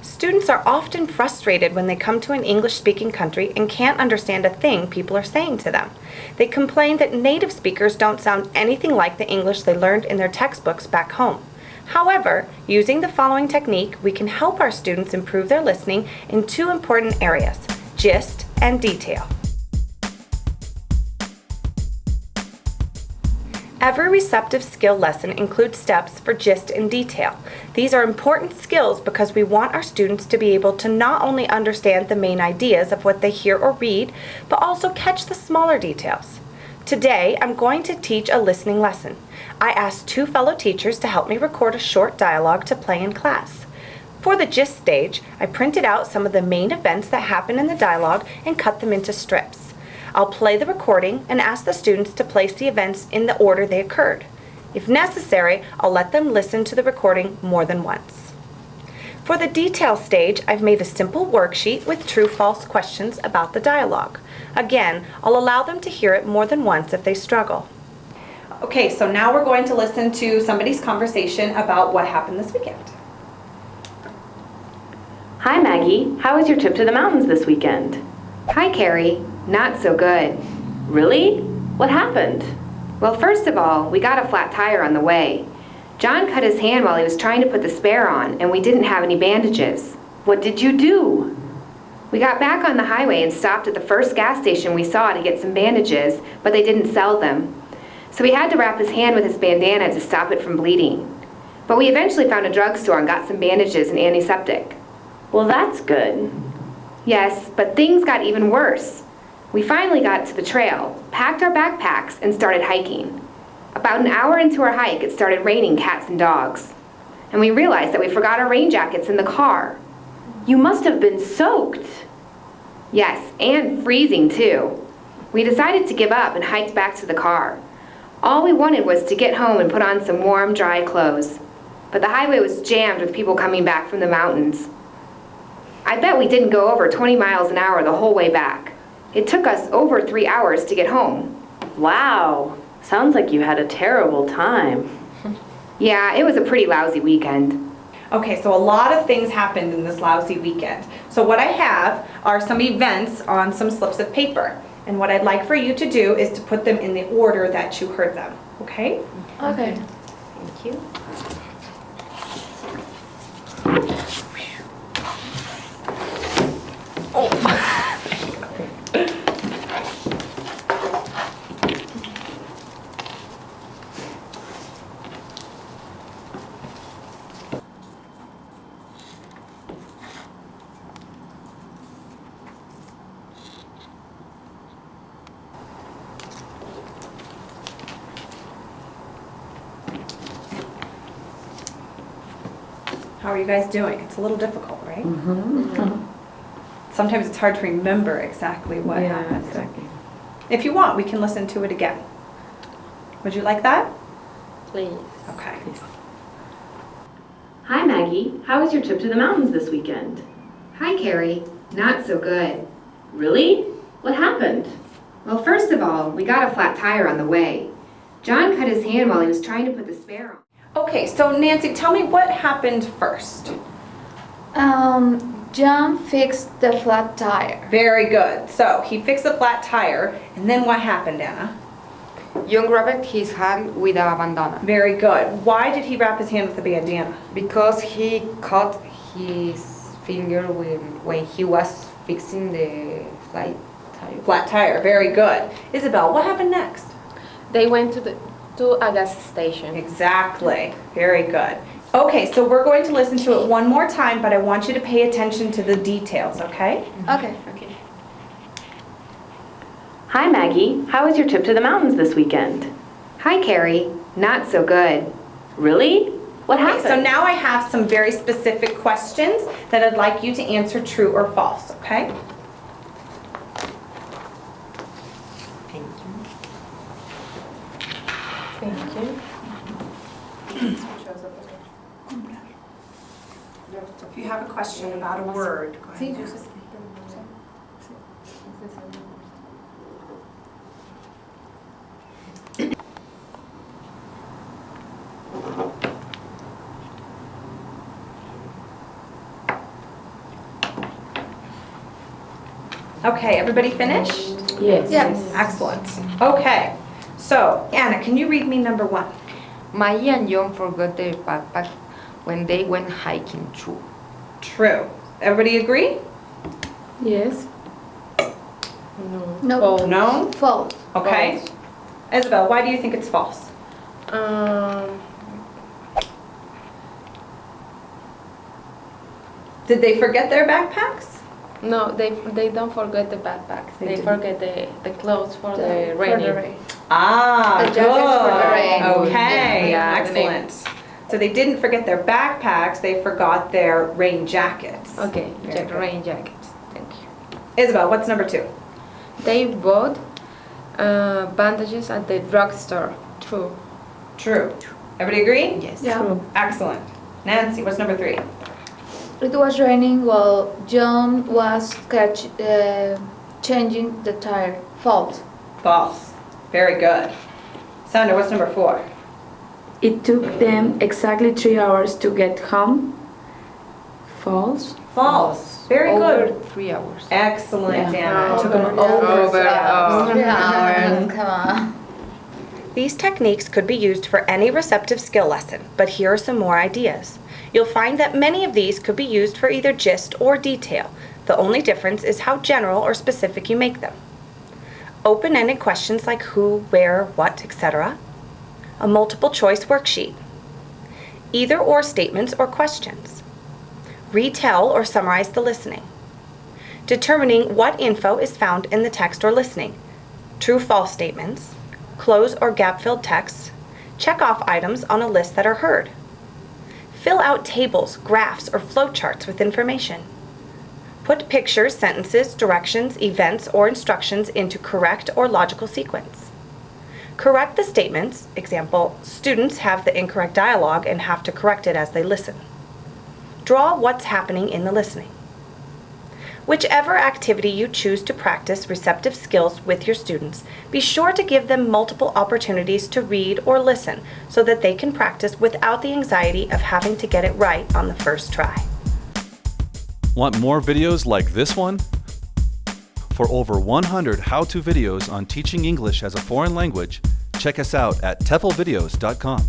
Students are often frustrated when they come to an English-speaking country and can't understand a thing people are saying to them. They complain that native speakers don't sound anything like the English they learned in their textbooks back home. However, using the following technique, we can help our students improve their listening in two important areas: gist and detail. Every receptive skill lesson includes steps for gist and detail. These are important skills because we want our students to be able to not only understand the main ideas of what they hear or read, but also catch the smaller details. Today, I'm going to teach a listening lesson. I asked two fellow teachers to help me record a short dialogue to play in class. For the gist stage, I printed out some of the main events that happen in the dialogue and cut them into strips. I'll play the recording and ask the students to place the events in the order they occurred. If necessary, I'll let them listen to the recording more than once. For the detail stage, I've made a simple worksheet with true-false questions about the dialogue. Again, I'll allow them to hear it more than once if they struggle. Okay, so now we're going to listen to somebody's conversation about what happened this weekend. Hi Maggie, how was your trip to the mountains this weekend? Hi Carrie, not so good. Really? What happened? Well, first of all, we got a flat tire on the way. John cut his hand while he was trying to put the spare on, and we didn't have any bandages. What did you do? We got back on the highway and stopped at the first gas station we saw to get some bandages, but they didn't sell them. So we had to wrap his hand with his bandana to stop it from bleeding. But we eventually found a drugstore and got some bandages and antiseptic. Well, that's good. Yes, but things got even worse. We finally got to the trail, packed our backpacks, and started hiking. About an hour into our hike, it started raining cats and dogs. And we realized that we forgot our rain jackets in the car. You must have been soaked. Yes, and freezing too. We decided to give up and hiked back to the car. All we wanted was to get home and put on some warm, dry clothes. But the highway was jammed with people coming back from the mountains. I bet we didn't go over 20 miles an hour the whole way back. It took us over 3 hours to get home. Wow, sounds like you had a terrible time. Yeah, it was a pretty lousy weekend. Okay, so a lot of things happened in this lousy weekend. So what I have are some events on some slips of paper. And what I'd like for you to do is to put them in the order that you heard them, okay? Okay. Thank you. How are you guys doing? It's a little difficult, right? Sometimes it's hard to remember exactly what happened. Exactly. If you want, we can listen to it again. Would you like that? Please. Okay. Hi Maggie, how was your trip to the mountains this weekend? Hi Carrie, not so good. Really? What happened? Well, first of all, we got a flat tire on the way. John cut his hand while he was trying to put the spare on. Okay, so Nancy, tell me what happened first. John fixed the flat tire. Very good. So he fixed the flat tire, and then what happened, Anna? John grabbed his hand with a bandana Very good. Why did he wrap his hand with a bandana? because he cut his finger when he was fixing the flight tire. Flat tire. Very good. Isabel, what happened next? They went to a gas station. Exactly. Very good. Okay, so we're going to listen to it one more time, but I want you to pay attention to the details, okay? Okay. Hi Maggie, how was your trip to the mountains this weekend? Hi Carrie, not so good. Really? What Okay, happened? so now I have some very specific questions that I'd like you to answer true or false, okay? Thank you. If you have a question about a word, go ahead. Okay, everybody finished? Yes. Yes. Excellent. Okay, so Anna, can you read me number 1? Maya and John forgot their backpack when they went hiking too. True. Everybody agree? Yes. No. False. No? False. Okay. Isabel, why do you think it's false? Did they forget their backpacks? No, they don't forget the backpacks. They didn't. forget the clothes for the For rainy. the rain. Ah, The jackets for the rain. good. Okay, Yeah, the name. excellent. So they didn't forget their backpacks, they forgot their rain jackets. Okay, Very good. rain jackets. Thank you. Isabel, what's number 2? They bought bandages at the drugstore. True. True. Everybody agree? Yes. Yeah. True. Excellent. Nancy, what's number 3? It was raining while John was changing the tire. False. False. Very good. Sandra, what's number 4? It took them exactly 3 hours to get home. False. False. Very Over good. 3 hours. Excellent, Yeah. Anna. It took them Over. over 3 Over. hours. 3 hours. Come on. These techniques could be used for any receptive skill lesson, but here are some more ideas. You'll find that many of these could be used for either gist or detail. The only difference is how general or specific you make them. Open-ended questions like who, where, what, etc. A multiple choice worksheet. Either or statements or questions. Retell or summarize the listening. Determining what info is found in the text or listening. True-false statements. Close or gap-filled text. Check off items on a list that are heard. Fill out tables, graphs, or flowcharts with information. Put pictures, sentences, directions, events, or instructions into correct or logical sequence. Correct the statements, example, students have the incorrect dialogue and have to correct it as they listen. Draw what's happening in the listening. Whichever activity you choose to practice receptive skills with your students, be sure to give them multiple opportunities to read or listen so that they can practice without the anxiety of having to get it right on the first try. Want more videos like this one? For over 100 how-to videos on teaching English as a foreign language, check us out at TEFLvideos.com.